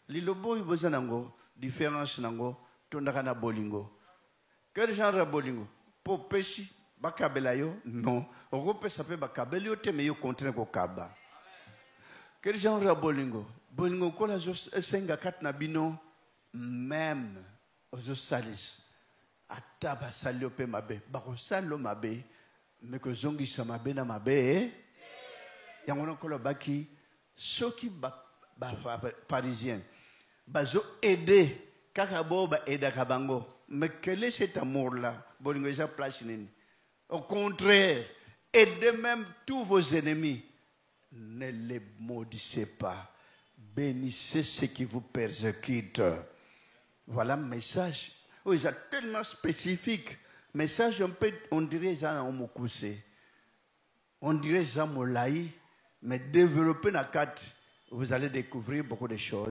Lilobo iboza nango, différence nango, tondakana bolingo. Quel genre de bolingo? Pour pesi, bakabela yo? Non. Ogope sape bakabela yo te me yo contraint ko kaba. Quel genre de bolingo? Bolingo kola zo senga kat na bino, même ozo salis. Ataba saliope mabe, bako salo mabe, mais que zongi sa mabe na mabe, yangono kola baki, soki parisien, bazo aider, kakabo ba aida kabango, mais quel est cet amour-là? Bolingo isa place nini. Au contraire, aidez même tous vos ennemis. Ne les maudissez pas. Bénissez ceux qui vous persécutent. Voilà un message. Oui, c'est tellement spécifique. Message, on dirait ça en Mokoussé. On dirait ça en Molaï. Mais développer la carte, vous allez découvrir beaucoup de choses.